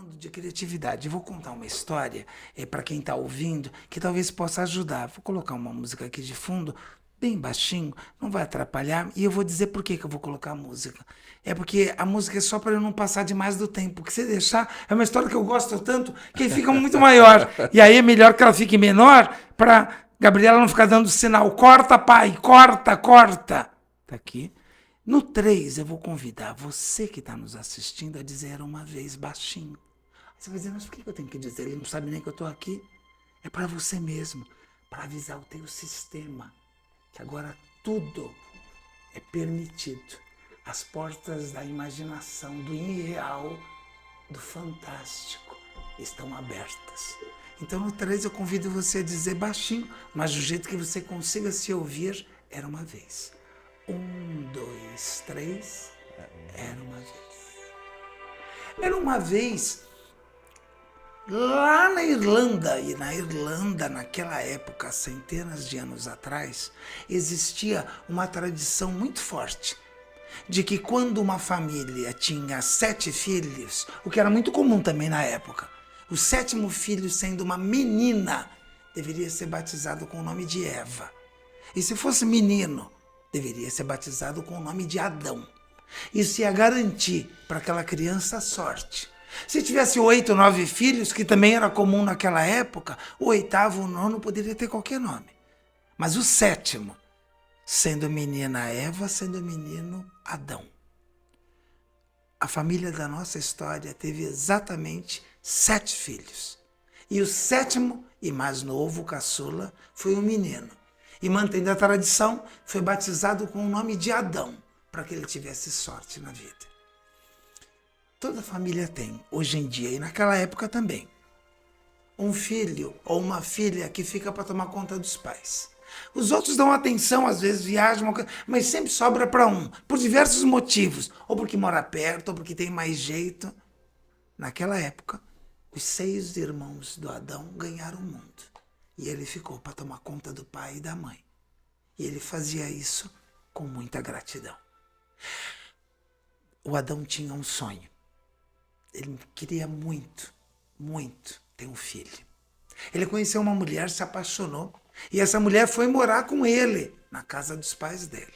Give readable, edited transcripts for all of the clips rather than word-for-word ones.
falando de criatividade. Eu vou contar uma história para quem está ouvindo que talvez possa ajudar. Vou colocar uma música aqui de fundo, bem baixinho, não vai atrapalhar. E eu vou dizer por que eu vou colocar a música. É porque a música é só para eu não passar demais do tempo. Porque se deixar, é uma história que eu gosto tanto que fica muito maior. E aí é melhor que ela fique menor para Gabriela não ficar dando sinal. Corta, pai, corta, corta. Tá aqui. No 3, eu vou convidar você que está nos assistindo a dizer uma vez baixinho. Você vai dizer, mas por que eu tenho que dizer? Ele não sabe nem que eu estou aqui. É para você mesmo, para avisar o teu sistema que agora tudo é permitido. As portas da imaginação, do irreal, do fantástico estão abertas. Então no 3 eu convido você a dizer baixinho, mas do jeito que você consiga se ouvir, era uma vez. 1, 2, 3. Era uma vez. Era uma vez lá na Irlanda, e na Irlanda, naquela época, centenas de anos atrás, existia uma tradição muito forte de que quando uma família tinha 7 filhos, o que era muito comum também na época, o 7º filho sendo uma menina, deveria ser batizado com o nome de Eva. E se fosse menino, deveria ser batizado com o nome de Adão. Isso ia garantir para aquela criança a sorte. Se tivesse 8, 9 filhos, que também era comum naquela época, o 8º, o 9º poderia ter qualquer nome. Mas o 7º, sendo menina Eva, sendo menino Adão. A família da nossa história teve exatamente 7 filhos. E o 7º e mais novo, o caçula, foi um menino. E mantendo a tradição, foi batizado com o nome de Adão, para que ele tivesse sorte na vida. Toda família tem, hoje em dia, e naquela época também, um filho ou uma filha que fica para tomar conta dos pais. Os outros dão atenção, às vezes viajam, mas sempre sobra para um, por diversos motivos. Ou porque mora perto, ou porque tem mais jeito. Naquela época, os 6 irmãos do Adão ganharam o mundo. E ele ficou para tomar conta do pai e da mãe. E ele fazia isso com muita gratidão. O Adão tinha um sonho. Ele queria muito, muito ter um filho. Ele conheceu uma mulher, se apaixonou. E essa mulher foi morar com ele, na casa dos pais dele.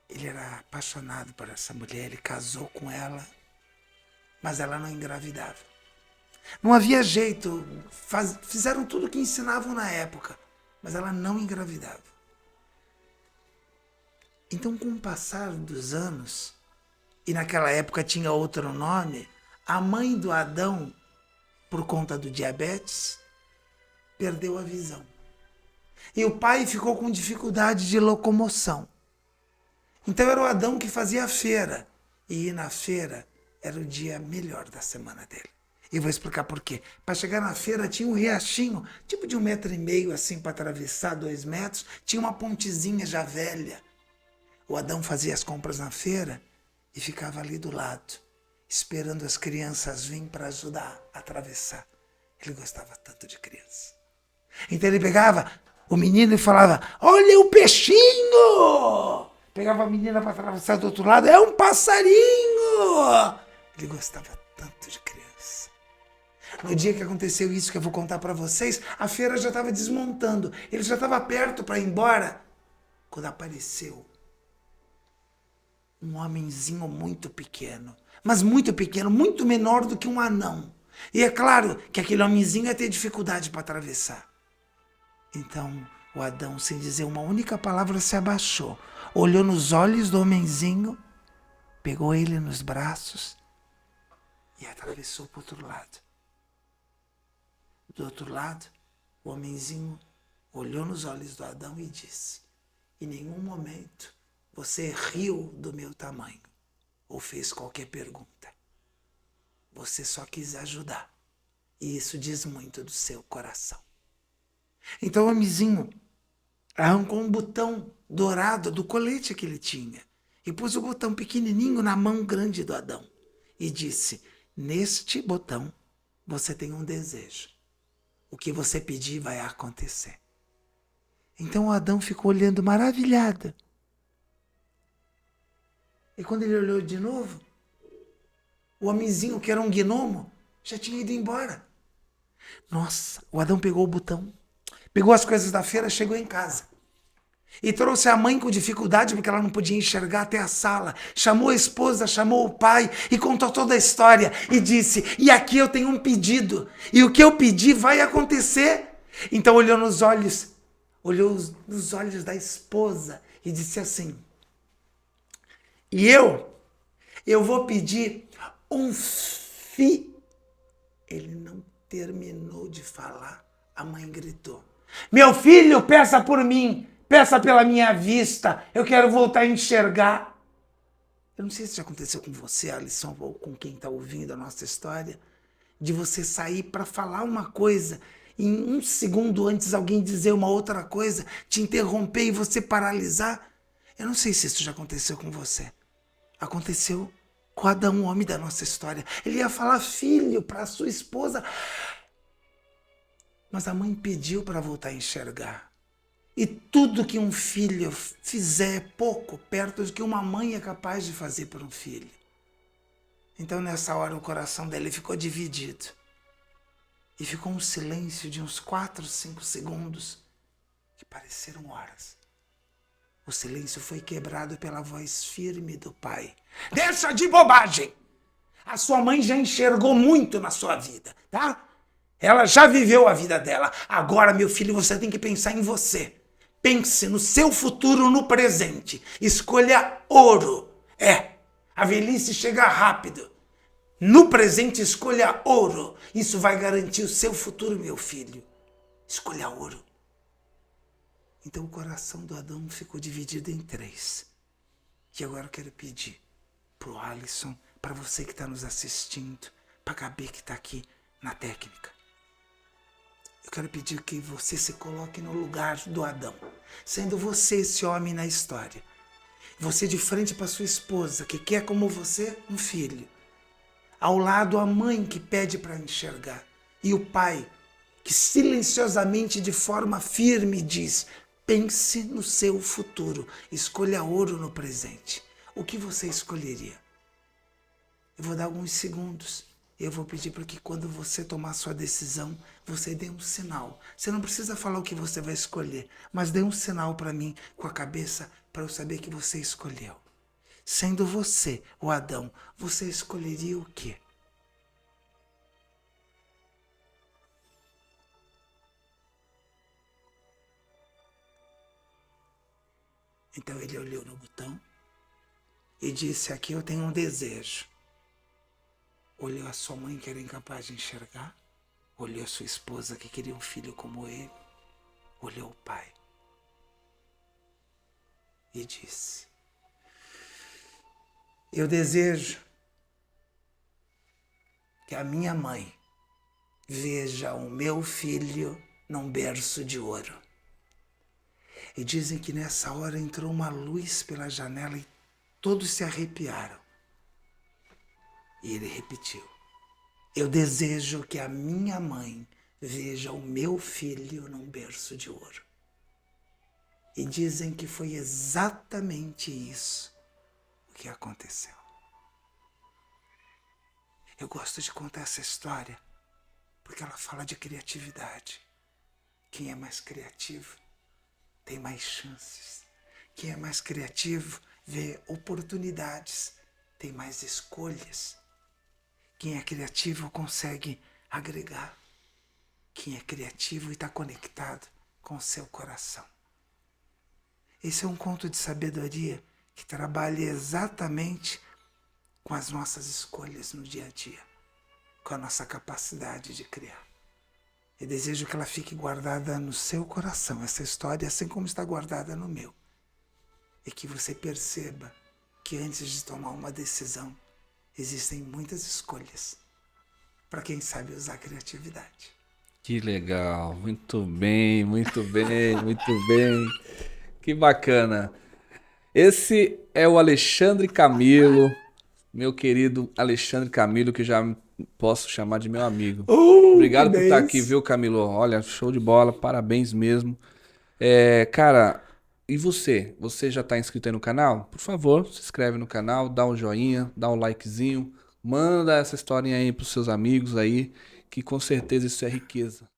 Ele era apaixonado por essa mulher, ele casou com ela, mas ela não engravidava. Não havia jeito, fizeram tudo o que ensinavam na época, mas ela não engravidava. Então, com o passar dos anos, e naquela época tinha outro nome, a mãe do Adão, por conta do diabetes, perdeu a visão. E o pai ficou com dificuldade de locomoção. Então era o Adão que fazia a feira. E ir na feira era o dia melhor da semana dele. E vou explicar por quê. Para chegar na feira tinha um riachinho, tipo de 1,5 metro assim para atravessar, 2 metros. Tinha uma pontezinha já velha. O Adão fazia as compras na feira e ficava ali do lado, esperando as crianças virem para ajudar a atravessar. Ele gostava tanto de criança. Então ele pegava o menino e falava, olha o peixinho! Pegava a menina para atravessar do outro lado, é um passarinho! Ele gostava tanto de criança. No dia que aconteceu isso que eu vou contar para vocês, a feira já estava desmontando. Ele já estava perto para ir embora, quando apareceu um homenzinho muito pequeno, mas muito pequeno, muito menor do que um anão. E é claro que aquele homenzinho ia ter dificuldade para atravessar. Então o Adão, sem dizer uma única palavra, se abaixou, olhou nos olhos do homenzinho, pegou ele nos braços e atravessou para o outro lado. Do outro lado, o homenzinho olhou nos olhos do Adão e disse, em nenhum momento você riu do meu tamanho ou fez qualquer pergunta. Você só quis ajudar. E isso diz muito do seu coração. Então o homenzinho arrancou um botão dourado do colete que ele tinha e pôs o botão pequenininho na mão grande do Adão e disse, neste botão você tem um desejo. O que você pedir vai acontecer. Então o Adão ficou olhando maravilhado. E quando ele olhou de novo, O homenzinho, que era um gnomo, já tinha ido embora. Nossa, o Adão pegou o botão, pegou as coisas da feira, chegou em casa. E trouxe a mãe com dificuldade, porque ela não podia enxergar, até a sala. Chamou a esposa, chamou o pai e contou toda a história. E disse, e aqui eu tenho um pedido. E o que eu pedi vai acontecer. Então olhou nos olhos da esposa e disse assim, e eu vou pedir um filho. Ele não terminou de falar, a mãe gritou, meu filho, peça por mim. Peça pela minha vista, eu quero voltar a enxergar. Eu não sei se já aconteceu com você, Alisson, ou com quem está ouvindo a nossa história, de você sair para falar uma coisa, e em um segundo antes alguém dizer uma outra coisa, te interromper e você paralisar. Eu não sei se isso já aconteceu com você. Aconteceu com Adão, o homem da nossa história. Ele ia falar filho para sua esposa, mas a mãe pediu para voltar a enxergar. E tudo que um filho fizer é pouco perto do que uma mãe é capaz de fazer por um filho. Então nessa hora o coração dele ficou dividido. E ficou um silêncio de uns 4, 5 segundos, que pareceram horas. O silêncio foi quebrado pela voz firme do pai. Deixa de bobagem! A sua mãe já enxergou muito na sua vida, tá? Ela já viveu a vida dela. Agora, meu filho, você tem que pensar em você. Pense no seu futuro no presente. Escolha ouro. A velhice chega rápido. No presente, escolha ouro. Isso vai garantir o seu futuro, meu filho. Escolha ouro. Então o coração do Adão ficou dividido em 3. E agora eu quero pedir pro Alisson, para você que está nos assistindo, para Gabi que está aqui na técnica. Eu quero pedir que você se coloque no lugar do Adão, sendo você esse homem na história. Você de frente para sua esposa, que quer como você um filho. Ao lado a mãe que pede para enxergar. E o pai que silenciosamente, de forma firme, diz, pense no seu futuro, escolha ouro no presente. O que você escolheria? Eu vou dar alguns segundos. Eu vou pedir para que quando você tomar sua decisão, você dê um sinal. Você não precisa falar o que você vai escolher, mas dê um sinal para mim com a cabeça para eu saber que você escolheu. Sendo você o Adão, você escolheria o quê? Então ele olhou no botão e disse, aqui eu tenho um desejo. Olhou a sua mãe que era incapaz de enxergar, olhou a sua esposa que queria um filho como ele, olhou o pai e disse, eu desejo que a minha mãe veja o meu filho num berço de ouro. E dizem que nessa hora entrou uma luz pela janela e todos se arrepiaram. E ele repetiu, eu desejo que a minha mãe veja o meu filho num berço de ouro. E dizem que foi exatamente isso o que aconteceu. Eu gosto de contar essa história porque ela fala de criatividade. Quem é mais criativo tem mais chances. Quem é mais criativo vê oportunidades, tem mais escolhas. Quem é criativo consegue agregar. Quem é criativo e está conectado com o seu coração. Esse é um conto de sabedoria que trabalha exatamente com as nossas escolhas no dia a dia, com a nossa capacidade de criar. Eu desejo que ela fique guardada no seu coração, essa história, assim como está guardada no meu. E que você perceba que antes de tomar uma decisão, existem muitas escolhas para quem sabe usar a criatividade. Que legal, muito bem, muito bem, muito bem. Que bacana. Esse é o Alexandre Camilo, meu querido Alexandre Camilo, que já posso chamar de meu amigo. Obrigado por estar aqui, viu, Camilo? Olha, show de bola, parabéns mesmo. Cara, e você? Você já está inscrito aí no canal? Por favor, se inscreve no canal, dá um joinha, dá um likezinho, Manda essa historinha aí pros seus amigos aí, que com certeza isso é riqueza.